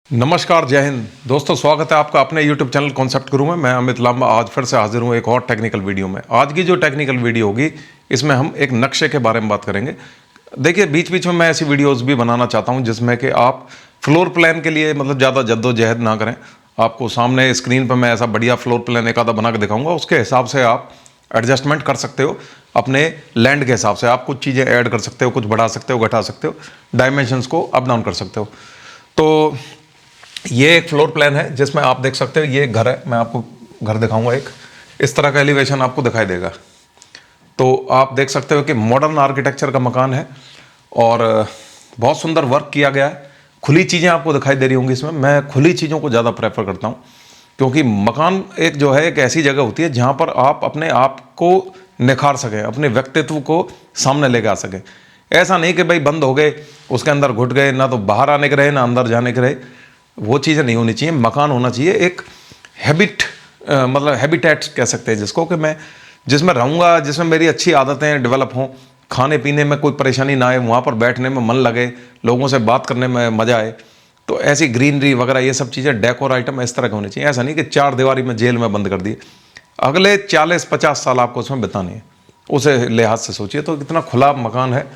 नमस्कार, जय हिंद दोस्तों। स्वागत है आपका अपने YouTube चैनल कॉन्सेप्ट गुरु में। मैं अमित लांबा आज फिर से हाजिर हूँ एक और टेक्निकल वीडियो में। आज की जो टेक्निकल वीडियो होगी इसमें हम एक नक्शे के बारे में बात करेंगे। देखिए, बीच बीच में मैं ऐसी वीडियोस भी बनाना चाहता हूँ जिसमें कि आप फ्लोर प्लान के लिए मतलब ज़्यादा जद्दोजहद ना करें। आपको सामने स्क्रीन पर मैं ऐसा बढ़िया फ्लोर प्लान एक आधा बना के दिखाऊंगा, उसके हिसाब से आप एडजस्टमेंट कर सकते हो। अपने लैंड के हिसाब से आप कुछ चीज़ें ऐड कर सकते हो, कुछ बढ़ा सकते हो, घटा सकते हो, डायमेंशंस को अप डाउन कर सकते हो। तो ये एक फ्लोर प्लान है जिसमें आप देख सकते हो ये घर है। मैं आपको घर दिखाऊंगा, एक इस तरह का एलिवेशन आपको दिखाई देगा। तो आप देख सकते हो कि मॉडर्न आर्किटेक्चर का मकान है और बहुत सुंदर वर्क किया गया है। खुली चीज़ें आपको दिखाई दे रही होंगी इसमें। मैं खुली चीज़ों को ज़्यादा प्रेफर करता हूँ क्योंकि मकान एक जो है एक ऐसी जगह होती है जहाँ पर आप अपने आप को निखार सकें, अपने व्यक्तित्व को सामने लेके आ सकें। ऐसा नहीं कि भाई बंद हो गए, उसके अंदर घुट गए, ना तो बाहर आने के रहे ना अंदर जाने के रहे। वो चीज़ें नहीं होनी चाहिए। मकान होना चाहिए एक हैबिट, मतलब हैबिटेट कह सकते हैं जिसको, कि मैं जिसमें रहूँगा, जिसमें मेरी अच्छी आदतें डेवलप हों, खाने पीने में कोई परेशानी ना आए, वहाँ पर बैठने में मन लगे, लोगों से बात करने में मज़ा आए। तो ऐसी ग्रीनरी वगैरह ये सब चीज़ें, डेकोर आइटम इस तरह के होने चाहिए। ऐसा नहीं कि चार दीवारी में जेल में बंद कर दिए। अगले 40-50 साल आपको उसमें बिताने हैं, उसे लिहाज से सोचिए। तो कितना खुला मकान है।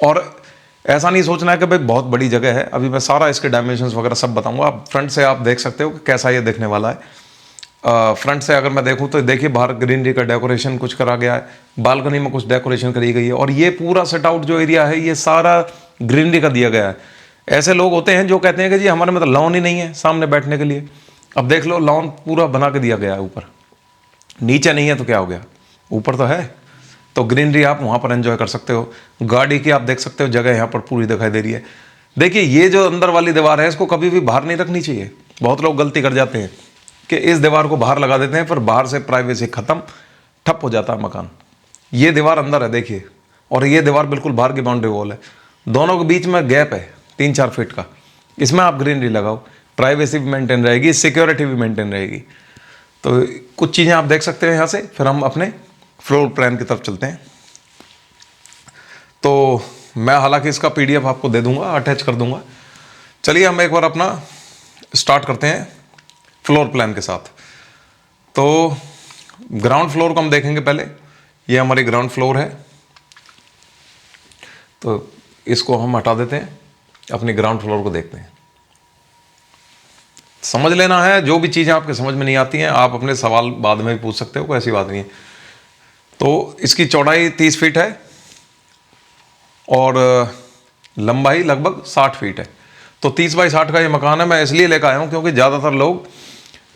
और ऐसा नहीं सोचना है कि भाई बहुत बड़ी जगह है। अभी मैं सारा इसके डायमेंशंस वगैरह सब बताऊंगा। आप फ्रंट से आप देख सकते हो कि कैसा ये दिखने वाला है। फ्रंट से अगर मैं देखूं तो देखिए, बाहर ग्रीनरी का डेकोरेशन कुछ करा गया है, बालकनी में कुछ डेकोरेशन करी गई है, और ये पूरा सेट आउट जो एरिया है ये सारा ग्रीनरी का दिया गया है। ऐसे लोग होते हैं जो कहते हैं कि जी हमारे में तो लॉन ही नहीं है सामने बैठने के लिए। अब देख लो, लॉन पूरा बना के दिया गया है। ऊपर नीचे नहीं है तो क्या हो गया, ऊपर तो है। तो ग्रीनरी आप वहाँ पर एंजॉय कर सकते हो। गाड़ी की आप देख सकते हो जगह यहाँ पर पूरी दिखाई दे रही है। देखिए, ये जो अंदर वाली दीवार है इसको कभी भी बाहर नहीं रखनी चाहिए। बहुत लोग गलती कर जाते हैं कि इस दीवार को बाहर लगा देते हैं, पर बाहर से प्राइवेसी खत्म, ठप हो जाता है मकान। ये दीवार अंदर है देखिए, और ये दीवार बिल्कुल बाहर की बाउंड्री वॉल है। दोनों के बीच में गैप है 3-4 फीट का। इसमें आप ग्रीनरी लगाओ, प्राइवेसी भी मेंटेन रहेगी, सिक्योरिटी भी मेंटेन रहेगी। तो कुछ चीज़ें आप देख सकते हैं यहाँ से। फिर हम अपने फ्लोर प्लान की तरफ चलते हैं। तो मैं हालांकि इसका PDF आपको दे दूंगा, अटैच कर दूंगा। चलिए हम एक बार अपना स्टार्ट करते हैं फ्लोर प्लान के साथ। तो ग्राउंड फ्लोर को हम देखेंगे पहले। ये हमारी ग्राउंड फ्लोर है, तो इसको हम हटा देते हैं, अपनी ग्राउंड फ्लोर को देखते हैं। समझ लेना है, जो भी चीज़ें आपके समझ में नहीं आती हैं आप अपने सवाल बाद में भी पूछ सकते हो, कोई ऐसी बात नहीं है। तो इसकी चौड़ाई 30 फीट है और लंबाई लगभग 60 फीट है। तो 30 बाई 60 का ये मकान है। मैं इसलिए लेकर आया हूँ क्योंकि ज़्यादातर लोग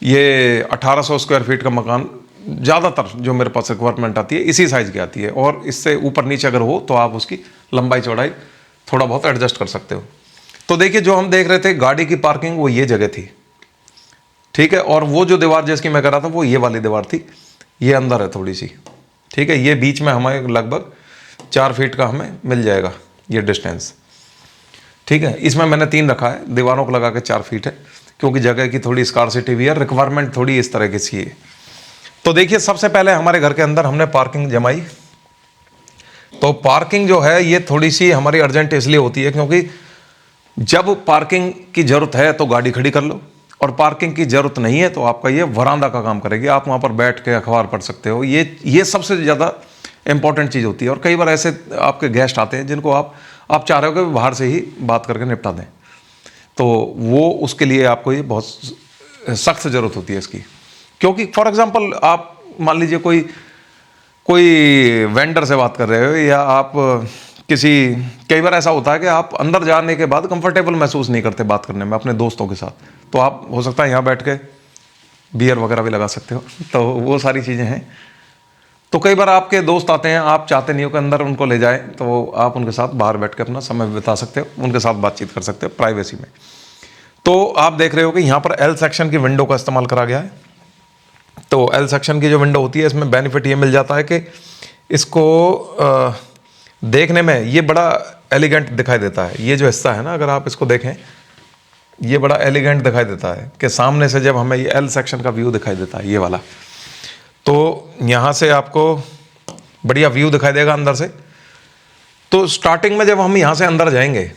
ये 1800 स्क्वायर फीट का मकान, ज़्यादातर जो मेरे पास रिक्वायरमेंट आती है इसी साइज़ की आती है, और इससे ऊपर नीचे अगर हो तो आप उसकी लंबाई चौड़ाई थोड़ा बहुत एडजस्ट कर सकते हो। तो देखिए, जो हम देख रहे थे गाड़ी की पार्किंग, वो ये जगह थी, ठीक है। और वो जो दीवार जिसकी मैं कर रहा था वो ये वाली दीवार थी। ये अंदर है थोड़ी सी, ठीक है। ये बीच में हमें लगभग 4 फीट का हमें मिल जाएगा ये डिस्टेंस, ठीक है। इसमें मैंने 3 रखा है, दीवारों को लगा के 4 फीट है, क्योंकि जगह की थोड़ी स्कार्सिटी भी है, रिक्वायरमेंट थोड़ी इस तरह की सी है। तो देखिए, सबसे पहले हमारे घर के अंदर हमने पार्किंग जमाई। तो पार्किंग जो है ये थोड़ी सी हमारी अर्जेंट इसलिए होती है क्योंकि जब पार्किंग की ज़रूरत है तो गाड़ी खड़ी कर लो, और पार्किंग की ज़रूरत नहीं है तो आपका ये वरांडा का काम करेगी। आप वहाँ पर बैठ के अखबार पढ़ सकते हो। ये सबसे ज़्यादा इंपॉर्टेंट चीज़ होती है। और कई बार ऐसे आपके गेस्ट आते हैं जिनको आप चाह रहे हो कि बाहर से ही बात करके निपटा दें, तो वो उसके लिए आपको ये बहुत सख्त ज़रूरत होती है इसकी। क्योंकि फॉर एग्जांपल आप मान लीजिए कोई वेंडर से बात कर रहे हो, या आप कई बार ऐसा होता है कि आप अंदर जाने के बाद कंफर्टेबल महसूस नहीं करते बात करने में अपने दोस्तों के साथ, तो आप हो सकता है यहाँ बैठ के बियर वगैरह भी लगा सकते हो। तो वो सारी चीज़ें हैं। तो कई बार आपके दोस्त आते हैं, आप चाहते नहीं हो कि अंदर उनको ले जाएं, तो आप उनके साथ बाहर बैठ के अपना समय बिता सकते हो, उनके साथ बातचीत कर सकते हो प्राइवेसी में। तो आप देख रहे हो कि यहाँ पर L सेक्शन की विंडो का इस्तेमाल करा गया है। तो L सेक्शन की जो विंडो होती है, इसमें बेनिफिट ये मिल जाता है कि इसको देखने में ये बड़ा एलिगेंट दिखाई देता है। ये जो हिस्सा है ना, अगर आप इसको देखें, ये बड़ा एलिगेंट दिखाई देता है कि सामने से जब हमें ये L सेक्शन का व्यू दिखाई देता है, ये वाला, तो यहाँ से आपको बढ़िया व्यू दिखाई देगा अंदर से। तो स्टार्टिंग में जब हम यहाँ से अंदर जाएंगे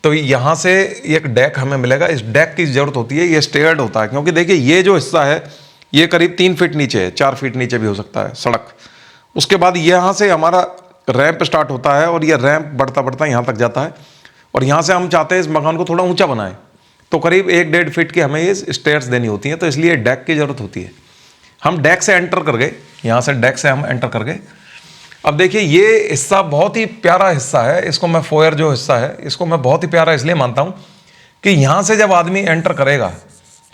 तो यहाँ से एक डेक हमें मिलेगा। इस डेक की ज़रूरत होती है, ये स्टेयर्ड होता है, क्योंकि देखिए ये जो हिस्सा है ये करीब 3 फीट नीचे है, 4 फीट नीचे भी हो सकता है सड़क। उसके बाद यहाँ से हमारा रैंप स्टार्ट होता है और ये रैंप बढ़ता बढ़ता यहाँ तक जाता है, और यहाँ से हम चाहते हैं इस मकान को थोड़ा ऊंचा बनाएं, तो करीब 1-1.5 फीट की हमें ये स्टेयर्स देनी होती हैं, तो इसलिए डेक की ज़रूरत होती है। हम डेक से एंटर कर गए, यहाँ से डेक से हम एंटर कर गए। अब देखिए ये हिस्सा बहुत ही प्यारा हिस्सा है, इसको मैं फोयर जो हिस्सा है इसको मैं बहुत ही प्यारा इसलिए मानता हूँ कि यहाँ से जब आदमी एंटर करेगा,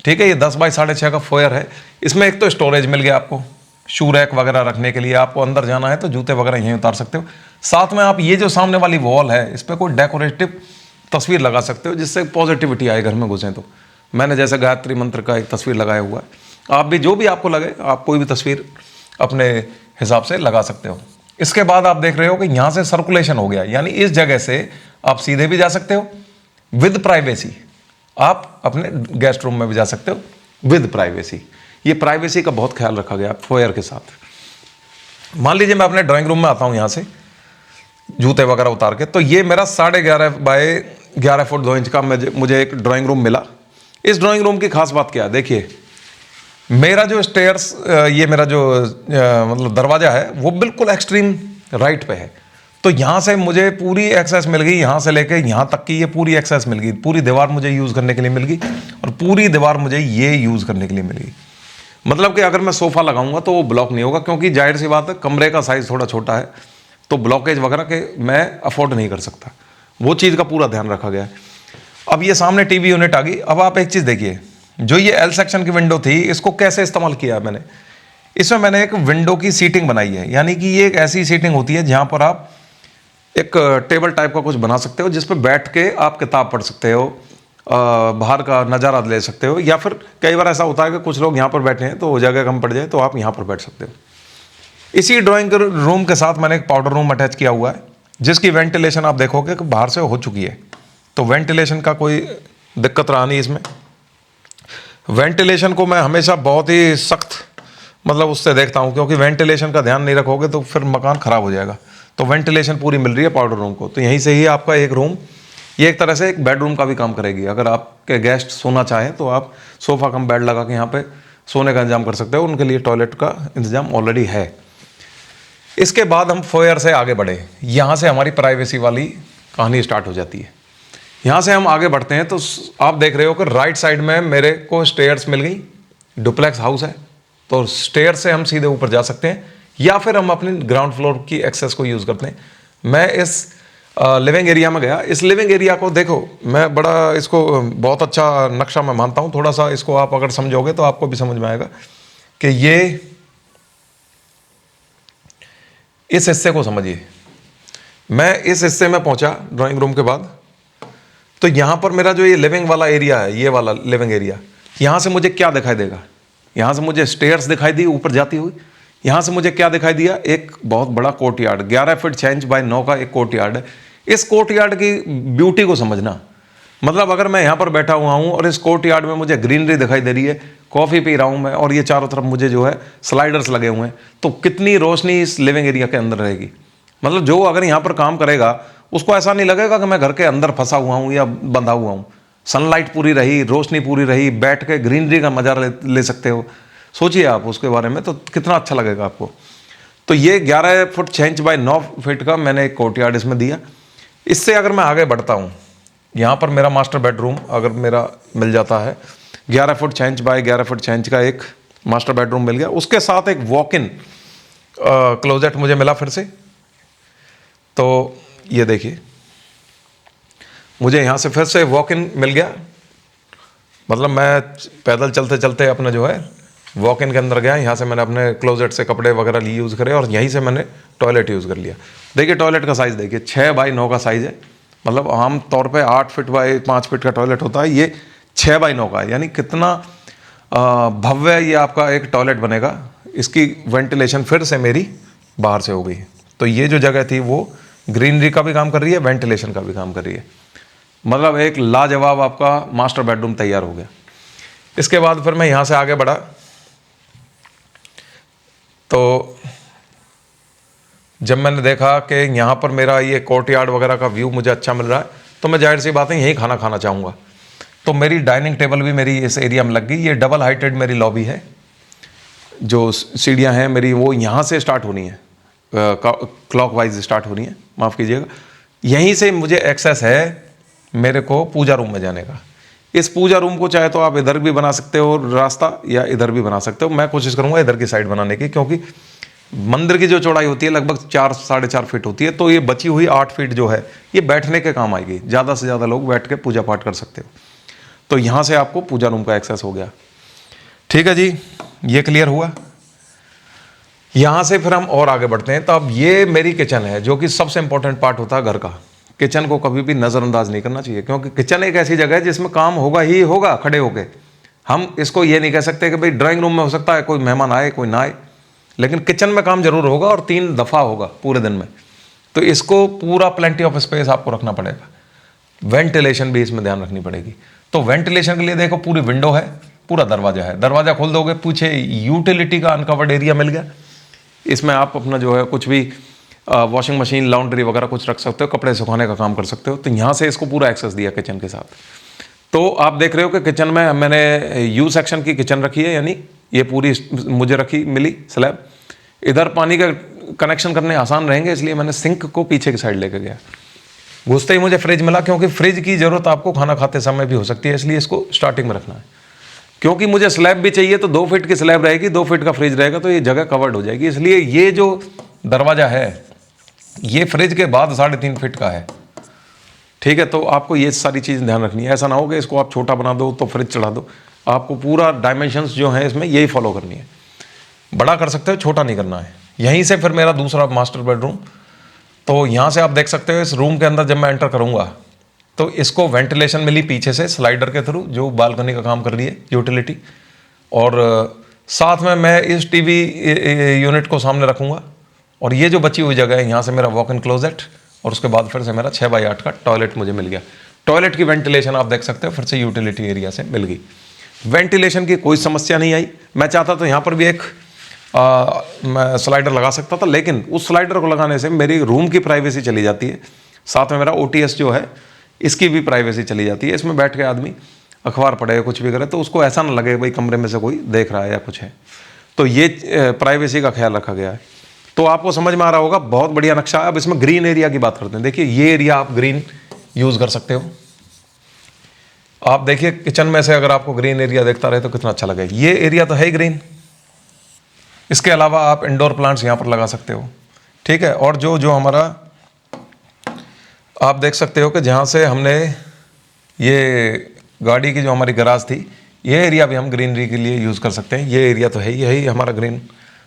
ठीक है, ये 10 बाई 6.5 का फोयर है। इसमें एक तो स्टोरेज मिल गया आपको, शू रैक वगैरह रखने के लिए, आपको अंदर जाना है तो जूते वगैरह यहीं उतार सकते हो। साथ में आप ये जो सामने वाली वॉल है इस पर कोई डेकोरेटिव तस्वीर लगा सकते हो, जिससे पॉजिटिविटी आए घर में घुसें तो। मैंने जैसे गायत्री मंत्र का एक तस्वीर लगाया हुआ है, आप भी जो भी आपको लगे आप कोई भी तस्वीर अपने हिसाब से लगा सकते हो। इसके बाद आप देख रहे हो कि यहाँ से सर्कुलेशन हो गया, यानी इस जगह से आप सीधे भी जा सकते हो विद प्राइवेसी, आप अपने गेस्ट रूम में भी जा सकते हो विद प्राइवेसी। ये प्राइवेसी का बहुत ख्याल रखा गया फोयर के साथ। मान लीजिए मैं अपने ड्राइंग रूम में आता हूँ यहाँ से जूते वगैरह उतार के, तो ये मेरा 11.5 बाय 11 फुट 2 इंच का मुझे एक ड्राइंग रूम मिला। इस ड्राइंग रूम की खास बात क्या है, देखिए मेरा जो स्टेयर्स, ये मेरा जो मतलब दरवाजा है वो बिल्कुल एक्सट्रीम राइट पे है, तो यहाँ से मुझे पूरी एक्सेस मिल गई, यहाँ से लेके यहाँ तक की ये पूरी एक्सेस मिल गई, पूरी दीवार मुझे यूज़ करने के लिए मिल गई, और पूरी दीवार मुझे ये यूज़ करने के लिए मिल गई। मतलब कि अगर मैं सोफ़ा लगाऊंगा तो वो ब्लॉक नहीं होगा, क्योंकि जाहिर सी बात है कमरे का साइज़ थोड़ा छोटा है, तो ब्लॉकेज वगैरह के मैं अफोर्ड नहीं कर सकता, वो चीज़ का पूरा ध्यान रखा गया है। अब ये सामने टीवी यूनिट आ गई। अब आप एक चीज़ देखिए, जो ये एल सेक्शन की विंडो थी इसको कैसे इस्तेमाल किया है मैंने। इसमें मैंने एक विंडो की सीटिंग बनाई है, यानी कि ये एक ऐसी सीटिंग होती है जहाँ पर आप एक टेबल टाइप का कुछ बना सकते हो, जिस पर बैठ के आप किताब पढ़ सकते हो, बाहर का नज़ारा ले सकते हो, या फिर कई बार ऐसा होता है कि कुछ लोग यहाँ पर बैठे हैं तो वो जगह कम पड़ जाए तो आप यहाँ पर बैठ सकते हो। इसी ड्राइंग रूम के साथ मैंने एक पाउडर रूम अटैच किया हुआ है, जिसकी वेंटिलेशन आप देखोगे कि बाहर से हो चुकी है, तो वेंटिलेशन का कोई दिक्कत रहा नहीं इसमें। वेंटिलेशन को मैं हमेशा बहुत ही सख्त मतलब उससे देखता हूँ, क्योंकि वेंटिलेशन का ध्यान नहीं रखोगे तो फिर मकान ख़राब हो जाएगा। तो वेंटिलेशन पूरी मिल रही है पाउडर रूम को, तो यहीं से ही आपका एक रूम, ये एक तरह से एक बेडरूम का भी काम करेगी। अगर आपके गेस्ट सोना चाहें तो आप सोफ़ा कम बेड लगा के यहाँ पे सोने का इंतजाम कर सकते हो, उनके लिए टॉयलेट का इंतजाम ऑलरेडी है। इसके बाद हम फोयर से आगे बढ़े, यहाँ से हमारी प्राइवेसी वाली कहानी स्टार्ट हो जाती है। यहाँ से हम आगे बढ़ते हैं तो आप देख रहे हो कि राइट साइड में मेरे को स्टेयर्स मिल गई, डुप्लेक्स हाउस है, तो स्टेयर से हम सीधे ऊपर जा सकते हैं, या फिर हम अपनी ग्राउंड फ्लोर की एक्सेस को यूज़ करते हैं। मैं इस लिविंग एरिया में गया। इस लिविंग एरिया को देखो, मैं बड़ा इसको बहुत अच्छा नक्शा मैं मानता हूँ। थोड़ा सा इसको आप अगर समझोगे तो आपको भी समझ में आएगा कि ये इस हिस्से को समझिए। मैं इस हिस्से में पहुंचा ड्राइंग रूम के बाद, तो यहाँ पर मेरा जो ये लिविंग वाला एरिया है, ये वाला लिविंग एरिया, यहाँ से मुझे क्या दिखाई देगा, यहाँ से मुझे स्टेयर्स दिखाई दी ऊपर जाती हुई। यहाँ से मुझे क्या दिखाई दिया, एक बहुत बड़ा कोर्टयार्ड, 11 फीट 6 इंच बाय 9 का एक कोर्टयार्ड है। इस कोर्टयार्ड की ब्यूटी को समझना, मतलब अगर मैं यहाँ पर बैठा हुआ हूँ और इस कोर्टयार्ड में मुझे ग्रीनरी दिखाई दे रही है, कॉफ़ी पी रहा हूँ मैं, और ये चारों तरफ मुझे जो है स्लाइडर्स लगे हुए हैं, तो कितनी रोशनी इस लिविंग एरिया के अंदर रहेगी। मतलब जो अगर यहाँ पर काम करेगा उसको ऐसा नहीं लगेगा कि मैं घर के अंदर फंसा हुआ हूँ या बंधा हुआ हूँ। सनलाइट पूरी रही, रोशनी पूरी रही, बैठ के ग्रीनरी का मजा ले सकते हो। सोचिए आप उसके बारे में, तो कितना अच्छा लगेगा आपको। तो ये 11 फुट 6 इंच बाय 9 फीट का मैंने एक कोर्टयार्ड इसमें दिया। इससे अगर मैं आगे बढ़ता हूँ, यहाँ पर मेरा मास्टर बेडरूम अगर मेरा मिल जाता है, 11 foot 6 inch by 11 foot 6 inch का एक मास्टर बेडरूम मिल गया। उसके साथ एक वॉक इन क्लोजेट मुझे मिला फिर से। तो ये देखिए, मुझे यहाँ से फिर से वॉक इन मिल गया। मतलब मैं पैदल चलते चलते अपना जो है वॉक इन के अंदर गया, यहाँ से मैंने अपने क्लोजेट से कपड़े वगैरह लिए यूज़ करे, और यहीं से मैंने टॉयलेट यूज़ कर लिया। देखिए टॉयलेट का साइज़ देखिए, 6 बाई 9 का साइज़ है। मतलब आम तौर पे 8 फीट बाई 5 फीट का टॉयलेट होता है, ये 6 बाई 9 का है। यानी कितना भव्य ये आपका एक टॉयलेट बनेगा। इसकी वेंटिलेशन फिर से मेरी बाहर से हो गई। तो ये जो जगह थी वो ग्रीनरी का भी काम कर रही है, वेंटिलेशन का भी काम कर रही है। मतलब एक लाजवाब आपका मास्टर बेडरूम तैयार हो गया। इसके बाद फिर मैं यहाँ से आगे बढ़ा, तो जब मैंने देखा कि यहाँ पर मेरा ये कोर्टयार्ड वगैरह का व्यू मुझे अच्छा मिल रहा है, तो मैं जाहिर सी बात है यहीं खाना खाना चाहूँगा। तो मेरी डाइनिंग टेबल भी मेरी इस एरिया में लग गई। ये डबल हाइटेड मेरी लॉबी है, जो सीढ़ियाँ हैं मेरी वो यहाँ से स्टार्ट होनी है, क्लॉकवाइज स्टार्ट होनी है, माफ़ कीजिएगा। यहीं से मुझे एक्सेस है मेरे को पूजा रूम में जाने का। इस पूजा रूम को चाहे तो आप इधर भी बना सकते हो रास्ता, या इधर भी बना सकते हो। मैं कोशिश करूँगा इधर की साइड बनाने की, क्योंकि मंदिर की जो चौड़ाई होती है लगभग 4 साढ़े 4 फीट होती है, तो ये बची हुई 8 फीट जो है ये बैठने के काम आएगी। ज़्यादा से ज़्यादा लोग बैठ के पूजा पाठ कर सकते हो। तो यहाँ से आपको पूजा रूम का एक्सेस हो गया। ठीक है जी, ये क्लियर हुआ। यहाँ से फिर हम और आगे बढ़ते हैं। तो अब ये मेरी किचन है, जो कि सबसे इंपॉर्टेंट पार्ट होता है घर का। किचन को कभी भी नज़रअंदाज नहीं करना चाहिए, क्योंकि किचन एक ऐसी जगह है जिसमें काम होगा ही होगा खड़े होके। हम इसको ये नहीं कह सकते कि भाई ड्राइंग रूम में हो सकता है कोई मेहमान आए कोई ना आए, लेकिन किचन में काम जरूर होगा, और 3 दफ़ा होगा पूरे दिन में। तो इसको पूरा प्लेंटी ऑफ स्पेस आपको रखना पड़ेगा। वेंटिलेशन भी इसमें ध्यान रखनी पड़ेगी। तो वेंटिलेशन के लिए देखो, पूरी विंडो है, पूरा दरवाजा है। दरवाजा खोल दोगे, पीछे यूटिलिटी का अनकवर्ड एरिया मिल गया। इसमें आप अपना जो है कुछ भी वॉशिंग मशीन, लॉन्ड्री वगैरह कुछ रख सकते हो, कपड़े सुखाने का काम कर सकते हो। तो यहाँ से इसको पूरा एक्सेस दिया किचन के साथ। तो आप देख रहे हो कि किचन में मैंने यू सेक्शन की किचन रखी है, यानी ये पूरी मुझे रखी मिली स्लैब। इधर पानी का कनेक्शन करने आसान रहेंगे, इसलिए मैंने सिंक को पीछे की साइड लेकर गया। घुसते ही मुझे फ्रिज मिला, क्योंकि फ्रिज की ज़रूरत आपको खाना खाते समय भी हो सकती है, इसलिए इसको स्टार्टिंग में रखना है। क्योंकि मुझे स्लैब भी चाहिए, तो 2 फीट की स्लैब रहेगी, 2 फीट का फ्रिज रहेगा, तो ये जगह कवर्ड हो जाएगी। इसलिए ये जो दरवाज़ा है ये फ्रिज के बाद 3.5 फीट का है। ठीक है, तो आपको ये सारी चीज़ ध्यान रखनी है। ऐसा ना हो कि इसको आप छोटा बना दो तो फ्रिज चढ़ा दो। आपको पूरा डायमेंशंस जो है इसमें यही फॉलो करनी है। बड़ा कर सकते हो, छोटा नहीं करना है। यहीं से फिर मेरा दूसरा मास्टर बेडरूम। तो यहाँ से आप देख सकते हो, इस रूम के अंदर जब मैं एंटर करूँगा तो इसको वेंटिलेशन मिली पीछे से स्लाइडर के थ्रू, जो बालकनी का काम कर रही है यूटिलिटी। और साथ में मैं इस टीवी यूनिट को सामने रखूँगा। और ये जो बची हुई जगह है, यहाँ से मेरा वॉक इन क्लोजेट, और उसके बाद फिर से मेरा 6x8 का टॉयलेट मुझे मिल गया। टॉयलेट की वेंटिलेशन आप देख सकते हो फिर से यूटिलिटी एरिया से मिल गई। वेंटिलेशन की कोई समस्या नहीं आई। मैं चाहता तो यहाँ पर भी एक मैं स्लाइडर लगा सकता था, लेकिन उस स्लाइडर को लगाने से मेरी रूम की प्राइवेसी चली जाती है, साथ में मेरा OTS जो है इसकी भी प्राइवेसी चली जाती है। इसमें बैठ के आदमी अखबार पढ़े कुछ भी करे तो उसको ऐसा ना लगे भाई कमरे में से कोई देख रहा है या कुछ है। तो ये प्राइवेसी का ख्याल रखा गया है। तो आपको समझ में आ रहा होगा, बहुत बढ़िया नक्शा है। अब इसमें ग्रीन एरिया की बात करते हैं। देखिए ये एरिया आप ग्रीन यूज़ कर सकते हो। आप देखिए किचन में से अगर आपको ग्रीन एरिया देखता रहे तो कितना अच्छा लगेगा। ये एरिया तो है ही ग्रीन। इसके अलावा आप इंडोर प्लांट्स यहाँ पर लगा सकते हो। ठीक है, और जो हमारा आप देख सकते हो कि जहाँ से हमने ये गाड़ी की जो हमारी गैराज थी, ये एरिया भी हम ग्रीनरी के लिए यूज़ कर सकते हैं। ये एरिया तो है ही हमारा ग्रीन,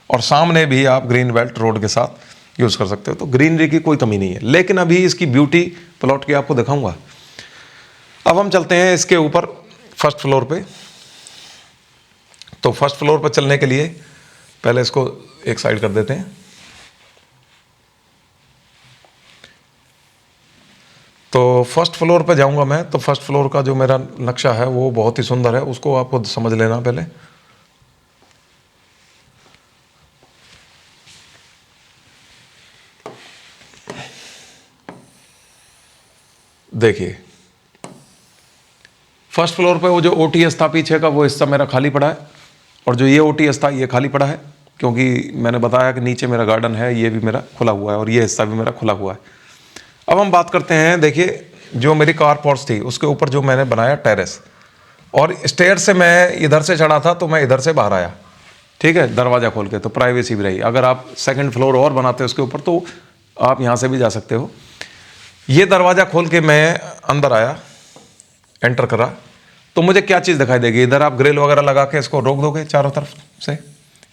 और सामने भी आप ग्रीन बेल्ट रोड के साथ यूज़ कर सकते हो। तो ग्रीनरी की कोई कमी नहीं है। लेकिन अभी इसकी ब्यूटी प्लॉट की आपको दिखाऊंगा। अब हम चलते हैं इसके ऊपर फर्स्ट फ्लोर पे। तो फर्स्ट फ्लोर पर चलने के लिए पहले इसको एक साइड कर देते हैं। तो फर्स्ट फ्लोर पे जाऊंगा मैं। तो फर्स्ट फ्लोर का जो मेरा नक्शा है वो बहुत ही सुंदर है, उसको आपको समझ लेना पहले। देखिए फर्स्ट फ्लोर पे वो जो OTS था पीछे का, वो हिस्सा मेरा खाली पड़ा है, और जो ये OTS था ये खाली पड़ा है, क्योंकि मैंने बताया कि नीचे मेरा गार्डन है, ये भी मेरा खुला हुआ है और ये हिस्सा भी मेरा खुला हुआ है। अब हम बात करते हैं, देखिए जो मेरी कार पोर्च थी उसके ऊपर जो मैंने बनाया टेरेस, और स्टेयर से मैं इधर से चढ़ा था तो मैं इधर से बाहर आया। ठीक है, दरवाज़ा खोल के, तो प्राइवेसी भी रही। अगर आप सेकंड फ्लोर और बनाते हो उसके ऊपर तो आप यहाँ से भी जा सकते हो। ये दरवाज़ा खोल के मैं अंदर आया, एंटर करा, तो मुझे क्या चीज़ दिखाई देगी? इधर आप ग्रिल वगैरह लगा के इसको रोक दोगे चारों तरफ से।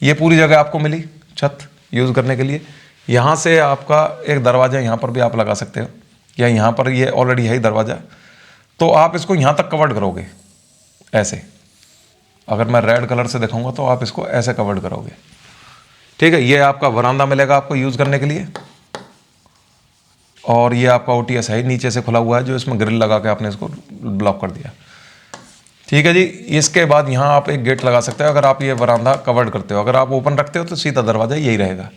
ये पूरी जगह आपको मिली छत यूज़ करने के लिए। यहाँ से आपका एक दरवाज़ा यहाँ पर भी आप लगा सकते हो, या यहाँ पर ये ऑलरेडी है ही दरवाज़ा, तो आप इसको यहाँ तक कवर्ड करोगे ऐसे। अगर मैं रेड कलर से दिखाऊंगा तो आप इसको ऐसे कवर्ड करोगे। ठीक है, ये आपका वरांदा मिलेगा आपको यूज़ करने के लिए, और ये आपका OTS है नीचे से खुला हुआ है, जो इसमें ग्रिल लगा के आपने इसको ब्लॉक कर दिया। ठीक है जी, इसके बाद यहाँ आप एक गेट लगा सकते हो अगर आप ये वरांदा कवर्ड करते हो। अगर आप ओपन रखते हो तो सीधा दरवाज़ा यही रहेगा।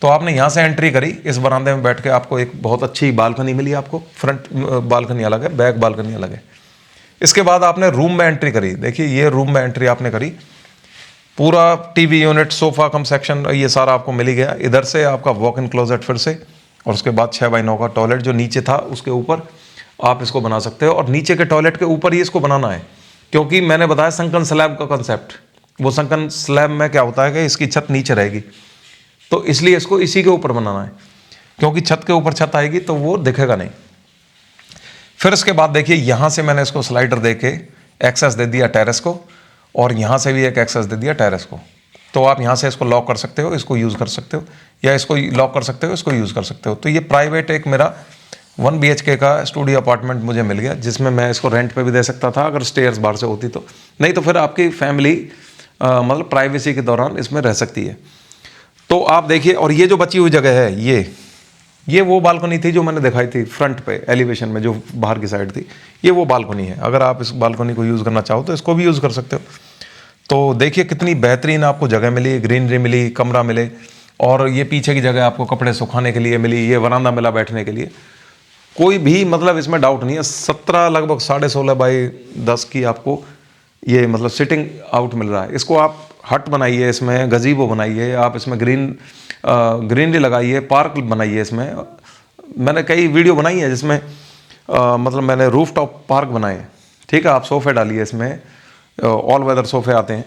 तो आपने यहाँ से एंट्री करी, इस बरामदे में बैठ के आपको एक बहुत अच्छी बालकनी मिली, आपको फ्रंट बालकनी अलग है, बैक बालकनी अलग है। इसके बाद आपने रूम में एंट्री करी, देखिए ये रूम में एंट्री आपने करी, पूरा TV unit, sofa cum section, ये सारा आपको मिल ही गया। इधर से आपका वॉक इन क्लोजेट फिर से, और उसके बाद 6x9 का टॉयलेट जो नीचे था उसके ऊपर आप इसको बना सकते हो, और नीचे के टॉयलेट के ऊपर ही इसको बनाना है, क्योंकि मैंने बताया संकन स्लैब का कंसेप्ट। वो संकन स्लैब में क्या होता है कि इसकी छत नीचे रहेगी, तो इसलिए इसको इसी के ऊपर बनाना है, क्योंकि छत के ऊपर छत आएगी तो वो दिखेगा नहीं। फिर इसके बाद देखिए यहाँ से मैंने इसको स्लाइडर दे के एक्सेस दे दिया टेरेस को, और यहाँ से भी एक एक्सेस दे दिया टेरेस को। तो आप यहाँ से इसको लॉक कर सकते हो, इसको यूज़ कर सकते हो, या इसको लॉक कर सकते हो, इसको यूज़ कर सकते हो। तो ये प्राइवेट एक मेरा 1 BHK का स्टूडियो अपार्टमेंट मुझे मिल गया, जिसमें मैं इसको रेंट पे भी दे सकता था अगर स्टेयर्स बाहर से होती तो, नहीं तो फिर आपकी फैमिली मतलब प्राइवेसी के दौरान इसमें रह सकती है। तो आप देखिए, और ये जो बची हुई जगह है, ये वो बालकनी थी जो मैंने दिखाई थी फ्रंट पे एलिवेशन में, जो बाहर की साइड थी, ये वो बालकनी है। अगर आप इस बालकनी को यूज़ करना चाहो तो इसको भी यूज़ कर सकते हो। तो देखिए कितनी बेहतरीन आपको जगह मिली, ग्रीनरी मिली, कमरा मिले, और ये पीछे की जगह आपको कपड़े सुखाने के लिए मिली, ये वरांदा मिला बैठने के लिए, कोई भी मतलब इसमें डाउट नहीं है। 17 लगभग 16.5x10 की आपको ये मतलब सिटिंग आउट मिल रहा है। इसको आप हट बनाइए, इसमें गजीबो बनाइए, आप इसमें ग्रीनरी लगाइए, पार्क बनाइए। इसमें मैंने कई वीडियो बनाई है जिसमें मतलब मैंने रूफ टॉप पार्क बनाए, ठीक है। आप सोफे डालिए इसमें, ऑल वेदर सोफे आते हैं,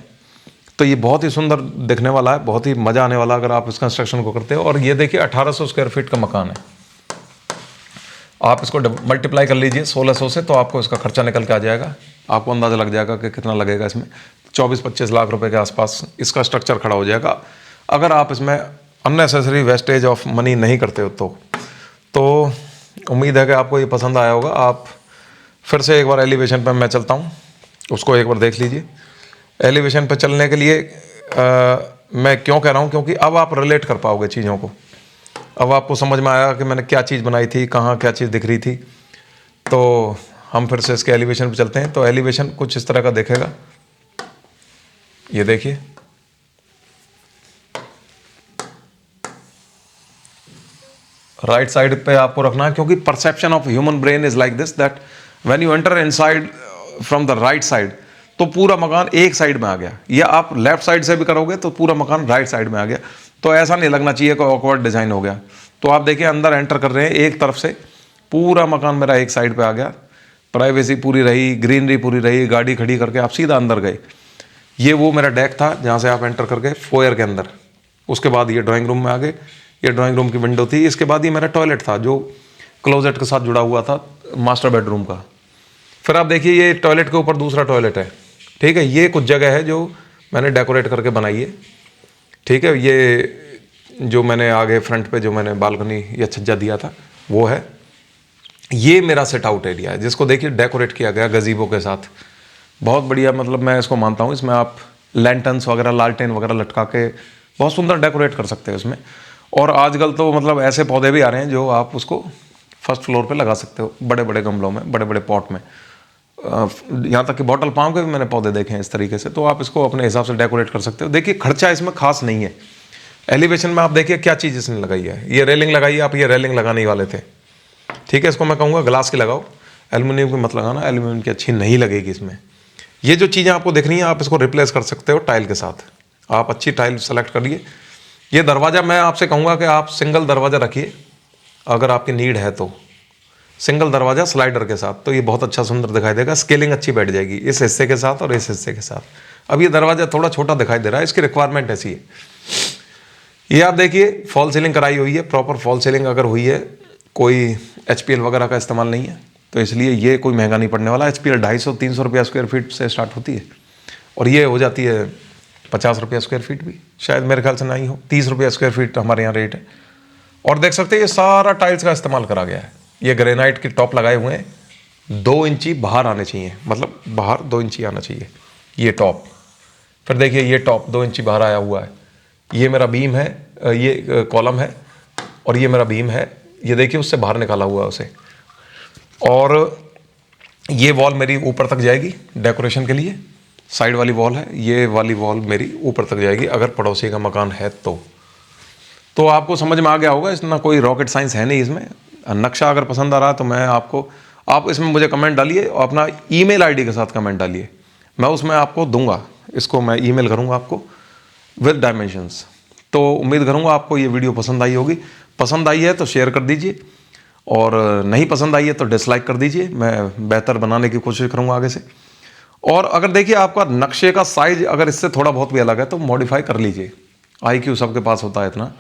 तो ये बहुत ही सुंदर दिखने वाला है, बहुत ही मज़ा आने वाला अगर आप इस कंस्ट्रक्शन को करते हो। और ये देखिए 1800 स्क्वायर फीट का मकान है, आप इसको मल्टीप्लाई कर लीजिए 1600 से, तो आपको इसका खर्चा निकल के आ जाएगा, आपको अंदाज़ा लग जाएगा कि कितना लगेगा। इसमें 24-25 लाख रुपए के आसपास इसका स्ट्रक्चर खड़ा हो जाएगा, अगर आप इसमें अननेसेसरी वेस्टेज ऑफ मनी नहीं करते हो तो उम्मीद है कि आपको ये पसंद आया होगा। आप फिर से एक बार एलिवेशन पर मैं चलता हूँ, उसको एक बार देख लीजिए। एलिवेशन पर चलने के लिए मैं क्यों कह रहा हूँ, क्योंकि अब आप रिलेट कर पाओगे चीज़ों को, अब आपको समझ में आया कि मैंने क्या चीज़ बनाई थी, कहाँ क्या चीज़ दिख रही थी। तो हम फिर से इसके एलिवेशन पे चलते हैं। तो एलिवेशन कुछ इस तरह का देखेगा, ये देखिए, राइट साइड पे आपको रखना है, क्योंकि perception of human brain is like this, that when you enter inside from the right side, तो पूरा मकान एक साइड में आ गया, या आप लेफ्ट साइड से भी करोगे तो पूरा मकान राइट साइड में आ गया। तो ऐसा नहीं लगना चाहिए कि ऑकवर्ड डिज़ाइन हो गया। तो आप देखिए अंदर एंटर कर रहे हैं, एक तरफ से पूरा मकान मेरा एक साइड पे आ गया, प्राइवेसी पूरी रही, ग्रीनरी पूरी रही, गाड़ी खड़ी करके आप सीधा अंदर गए। ये वो मेरा डेक था जहाँ से आप एंटर करके फोयर के अंदर, उसके बाद ये ड्राइंग रूम में आ गए, ये ड्राइंग रूम की विंडो थी। इसके बाद ये मेरा टॉयलेट था जो क्लोजेट के साथ जुड़ा हुआ था, मास्टर बेडरूम का। फिर आप देखिए ये टॉयलेट के ऊपर दूसरा टॉयलेट है, ठीक है। ये कुछ जगह है जो मैंने डेकोरेट करके बनाई है, ठीक है। ये जो मैंने आगे फ्रंट पे जो मैंने बालकनी या छज्जा दिया था वो है। ये मेरा सेट आउट एरिया है जिसको देखिए डेकोरेट किया गया गजीबो के साथ, बहुत बढ़िया। मतलब मैं इसको मानता हूँ, इसमें आप लैंटर्न्स वगैरह, लालटेन वगैरह लटका के बहुत सुंदर डेकोरेट कर सकते हो इसमें। और आजकल तो मतलब ऐसे पौधे भी आ रहे हैं जो आप उसको फर्स्ट फ्लोर पे लगा सकते हो, बड़े बड़े गमलों में, बड़े बड़े पॉट में। यहाँ तक कि बॉटल पाम के भी मैंने पौधे देखे हैं इस तरीके से। तो आप इसको अपने हिसाब से डेकोरेट कर सकते हो। देखिए खर्चा इसमें खास नहीं है। एलिवेशन में आप देखिए क्या चीज़ इसने लगाई है, ये रेलिंग लगाई है। आप ये रेलिंग लगाने ही वाले थे, ठीक है। इसको मैं कहूँगा ग्लास की लगाओ, एल्युमिनियम की मत लगाना, एल्युमिनियम की अच्छी नहीं लगेगी इसमें। ये जो चीज़ें आपको दिख रही हैं आप इसको रिप्लेस कर सकते हो टाइल के साथ। आप अच्छी टाइल सेलेक्ट करिए। ये दरवाज़ा मैं आपसे कहूँगा कि आप सिंगल दरवाज़ा रखिए अगर आपकी नीड है तो, सिंगल दरवाज़ा स्लाइडर के साथ, तो ये बहुत अच्छा सुंदर दिखाई देगा। स्केलिंग अच्छी बैठ जाएगी इस हिस्से के साथ और इस हिस्से के साथ। अब ये दरवाज़ा थोड़ा छोटा दिखाई दे रहा है, इसकी रिक्वायरमेंट ऐसी है। ये आप देखिए फॉल सीलिंग कराई हुई है, प्रॉपर फॉल सीलिंग अगर हुई है, कोई HPL वगैरह का इस्तेमाल नहीं है, तो इसलिए ये कोई महंगा नहीं पड़ने वाला। HPL 250-300 रुपया स्क्वायर फीट से स्टार्ट होती है, और ये हो जाती है 50 रुपया स्क्वायर फीट भी, शायद मेरे ख्याल से नहीं हो, 30 रुपया स्क्वायर फीट हमारे यहाँ रेट है। और देख सकते हैं ये सारा टाइल्स का इस्तेमाल करा गया है। ये ग्रेनाइट के टॉप लगाए हुए हैं, 2 इंची बाहर आने चाहिए, मतलब बाहर 2 इंची आना चाहिए ये टॉप। फिर देखिए ये टॉप 2 इंची बाहर आया हुआ है। ये मेरा बीम है, ये कॉलम है, और ये मेरा बीम है, ये देखिए उससे बाहर निकाला हुआ है उसे। और ये वॉल मेरी ऊपर तक जाएगी डेकोरेशन के लिए, साइड वाली वॉल है, ये वाली वॉल मेरी ऊपर तक जाएगी अगर पड़ोसी का मकान है तो। तो आपको समझ में आ गया होगा, इतना कोई रॉकेट साइंस है नहीं इसमें। नक्शा अगर पसंद आ रहा तो मैं आपको, आप इसमें मुझे कमेंट डालिए और अपना ईमेल आईडी के साथ कमेंट डालिए, मैं उसमें आपको दूंगा, इसको मैं ईमेल करूंगा आपको विद डायमेंशंस। तो उम्मीद करूंगा आपको ये वीडियो पसंद आई होगी। पसंद आई है तो शेयर कर दीजिए, और नहीं पसंद आई है तो डिसलाइक कर दीजिए, मैं बेहतर बनाने की कोशिश करूंगा आगे से। और अगर देखिए आपका नक्शे का साइज अगर इससे थोड़ा बहुत भी अलग है तो मॉडिफाई कर लीजिए। IQ सबके पास होता है इतना,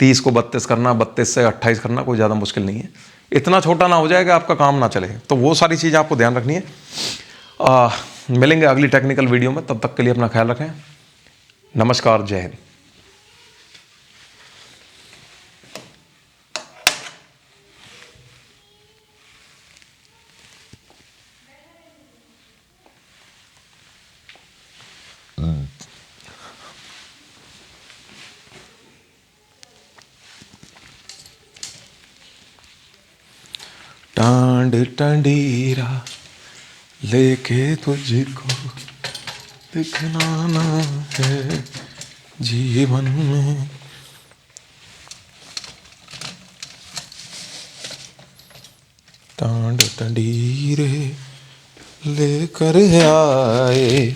30 को 32 करना, 32 से 28 करना कोई ज़्यादा मुश्किल नहीं है। इतना छोटा ना हो जाए कि आपका काम ना चले, तो वो सारी चीज़ें आपको ध्यान रखनी है। मिलेंगे अगली टेक्निकल वीडियो में, तब तक के लिए अपना ख्याल रखें। नमस्कार, जय हिंद। टांड टंडीरा लेके तुझको दिखलाना है जीवन में। टांड टंडीरे लेकर आए